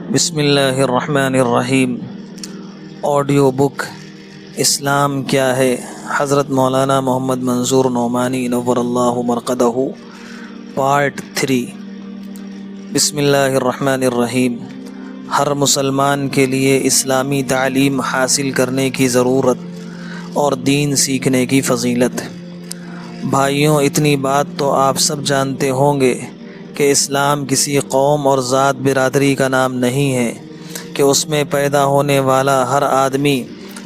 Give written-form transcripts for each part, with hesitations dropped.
بسم اللہ الرحمن الرحیم۔ آڈیو بک اسلام کیا ہے، حضرت مولانا محمد منظور نعمانی نور اللہ مرقدہ، پارٹ 3۔ بسم اللہ الرحمن الرحیم۔ ہر مسلمان کے لیے اسلامی تعلیم حاصل کرنے کی ضرورت اور دین سیکھنے کی فضیلت۔ بھائیوں، اتنی بات تو آپ سب جانتے ہوں گے کہ اسلام کسی قوم اور ذات برادری کا نام نہیں ہے کہ اس میں پیدا ہونے والا ہر آدمی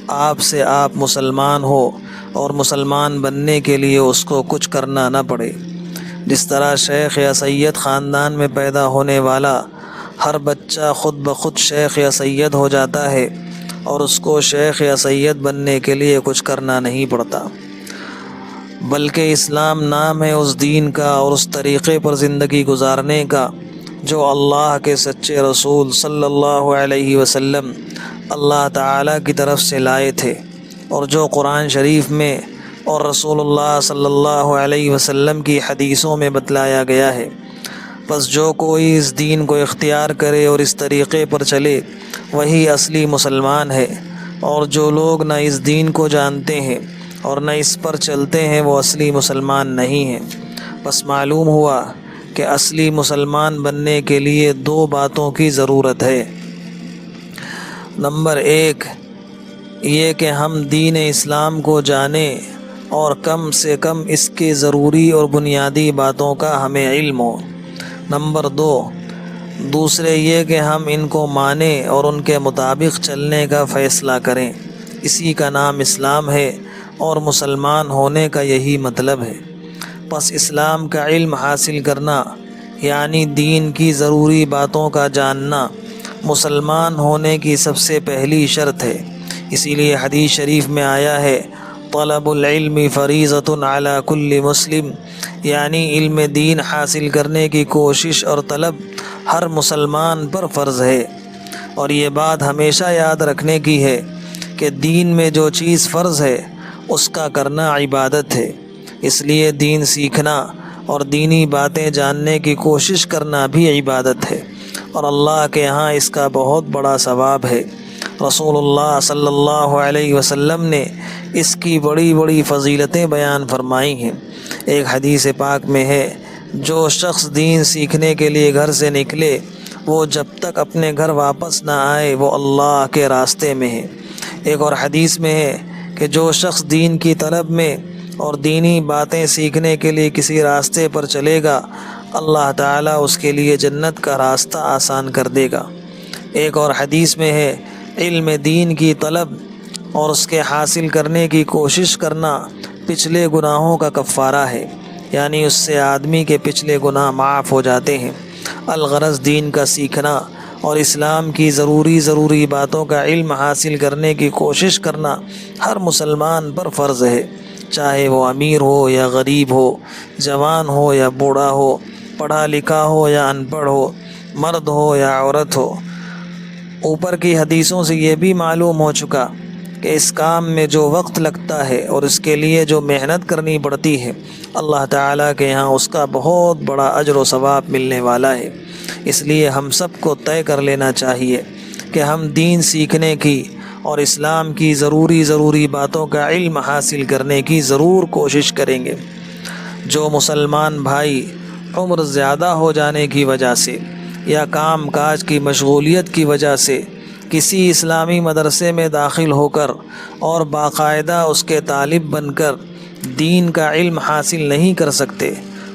آپ سے آپ مسلمان ہو اور مسلمان بننے کے لیے اس کو کچھ کرنا نہ پڑے۔ جس طرح شیخ یا سید خاندان میں پیدا ہونے والا ہر بچہ خود بخود شیخ یا سید ہو جاتا ہے اور اس کو شیخ یا سید بننے کے لیے کچھ کرنا نہیں پڑتا، بلکہ اسلام نام ہے اس دین کا اور اس طریقے پر زندگی گزارنے کا جو اللہ کے سچے رسول صلی اللہ علیہ وسلم اللہ تعالیٰ کی طرف سے لائے تھے، اور جو قرآن شریف میں اور رسول اللہ صلی اللہ علیہ وسلم کی حدیثوں میں بتلایا گیا ہے۔ پس جو کوئی اس دین کو اختیار کرے اور اس طریقے پر چلے وہی اصلی مسلمان ہے، اور جو لوگ نہ اس دین کو جانتے ہیں اور نہ اس پر چلتے ہیں وہ اصلی مسلمان نہیں ہیں۔ پس معلوم ہوا کہ اصلی مسلمان بننے کے لیے دو باتوں کی ضرورت ہے۔ نمبر 1، یہ کہ ہم دین اسلام کو جانیں اور کم سے کم اس کے ضروری اور بنیادی باتوں کا ہمیں علم ہو۔ نمبر 2، دوسرے یہ کہ ہم ان کو مانیں اور ان کے مطابق چلنے کا فیصلہ کریں۔ اسی کا نام اسلام ہے اور مسلمان ہونے کا یہی مطلب ہے۔ پس اسلام کا علم حاصل کرنا یعنی دین کی ضروری باتوں کا جاننا مسلمان ہونے کی سب سے پہلی شرط ہے۔ اسی لیے حدیث شریف میں آیا ہے، طلب العلم فریضۃ علی کل مسلم، یعنی علم دین حاصل کرنے کی کوشش اور طلب ہر مسلمان پر فرض ہے۔ اور یہ بات ہمیشہ یاد رکھنے کی ہے کہ دین میں جو چیز فرض ہے اس کا کرنا عبادت ہے۔ اس لیے دین سیکھنا اور دینی باتیں جاننے کی کوشش کرنا بھی عبادت ہے، اور اللہ کے ہاں اس کا بہت بڑا ثواب ہے۔ رسول اللہ صلی اللہ علیہ وسلم نے اس کی بڑی بڑی فضیلتیں بیان فرمائی ہیں۔ ایک حدیث پاک میں ہے، جو شخص دین سیکھنے کے لیے گھر سے نکلے وہ جب تک اپنے گھر واپس نہ آئے وہ اللہ کے راستے میں ہے۔ ایک اور حدیث میں ہے کہ جو شخص دین کی طلب میں اور دینی باتیں سیکھنے کے لیے کسی راستے پر چلے گا اللہ تعالیٰ اس کے لیے جنت کا راستہ آسان کر دے گا۔ ایک اور حدیث میں ہے، علم دین کی طلب اور اس کے حاصل کرنے کی کوشش کرنا پچھلے گناہوں کا کفارہ ہے، یعنی اس سے آدمی کے پچھلے گناہ معاف ہو جاتے ہیں۔ الغرض دین کا سیکھنا اور اسلام کی ضروری باتوں کا علم حاصل کرنے کی کوشش کرنا ہر مسلمان پر فرض ہے، چاہے وہ امیر ہو یا غریب ہو، جوان ہو یا بوڑھا ہو، پڑھا لکھا ہو یا ان پڑھ ہو، مرد ہو یا عورت ہو۔ اوپر کی حدیثوں سے یہ بھی معلوم ہو چکا کہ اس کام میں جو وقت لگتا ہے اور اس کے لیے جو محنت کرنی پڑتی ہے اللہ تعالیٰ کے یہاں اس کا بہت بڑا اجر و ثواب ملنے والا ہے۔ اس لیے ہم سب کو طے کر لینا چاہیے کہ ہم دین سیکھنے کی اور اسلام کی ضروری باتوں کا علم حاصل کرنے کی ضرور کوشش کریں گے۔ جو مسلمان بھائی عمر زیادہ ہو جانے کی وجہ سے یا کام کاج کی مشغولیت کی وجہ سے کسی اسلامی مدرسے میں داخل ہو کر اور باقاعدہ اس کے طالب بن کر دین کا علم حاصل نہیں کر سکتے،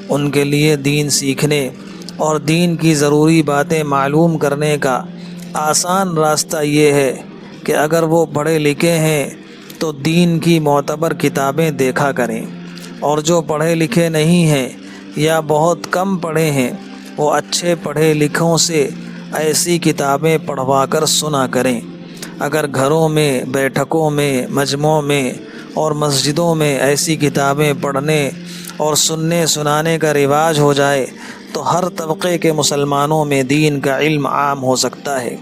ان کے لیے دین سیکھنے اور دین کی ضروری باتیں معلوم کرنے کا آسان راستہ یہ ہے کہ اگر وہ پڑھے لکھے ہیں تو دین کی معتبر کتابیں دیکھا کریں، اور جو پڑھے لکھے نہیں ہیں یا بہت کم پڑھے ہیں وہ اچھے پڑھے لکھوں سے ایسی کتابیں پڑھوا کر سنا کریں۔ اگر گھروں میں، بیٹھکوں میں، مجمعوں میں اور مسجدوں میں ایسی کتابیں پڑھنے اور سننے سنانے کا رواج ہو جائے تو ہر طبقے کے مسلمانوں میں دین کا علم عام ہو سکتا ہے۔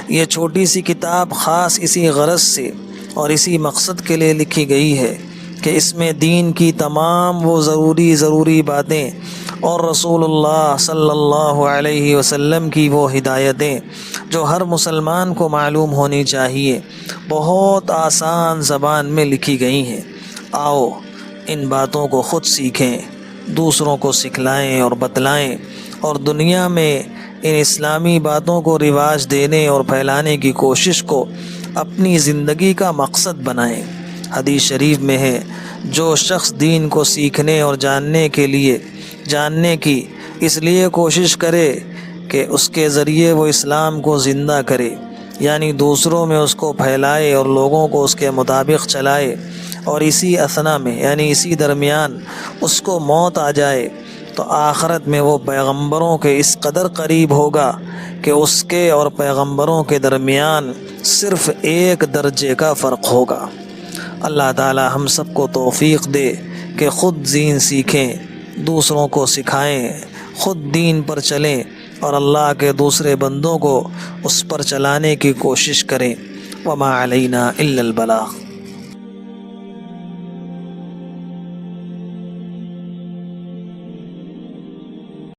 یہ چھوٹی سی کتاب خاص اسی غرض سے اور اسی مقصد کے لیے لکھی گئی ہے کہ اس میں دین کی تمام وہ ضروری باتیں اور رسول اللہ صلی اللہ علیہ وسلم کی وہ ہدایتیں جو ہر مسلمان کو معلوم ہونی چاہیے بہت آسان زبان میں لکھی گئی ہیں۔ آؤ ان باتوں کو خود سیکھیں، دوسروں کو سکھلائیں اور بتلائیں، اور دنیا میں ان اسلامی باتوں کو رواج دینے اور پھیلانے کی کوشش کو اپنی زندگی کا مقصد بنائیں۔ حدیث شریف میں ہے، جو شخص دین کو سیکھنے اور جاننے کی اس لیے کوشش کرے کہ اس کے ذریعے وہ اسلام کو زندہ کرے، یعنی دوسروں میں اس کو پھیلائے اور لوگوں کو اس کے مطابق چلائے، اور اسی اثنا میں یعنی اسی درمیان اس کو موت آ جائے، تو آخرت میں وہ پیغمبروں کے اس قدر قریب ہوگا کہ اس کے اور پیغمبروں کے درمیان صرف 1 درجے کا فرق ہوگا۔ اللہ تعالی ہم سب کو توفیق دے کہ خود دین سیکھیں، دوسروں کو سکھائیں، خود دین پر چلیں اور اللہ کے دوسرے بندوں کو اس پر چلانے کی کوشش کریں۔ وما علینا الا البلاغ۔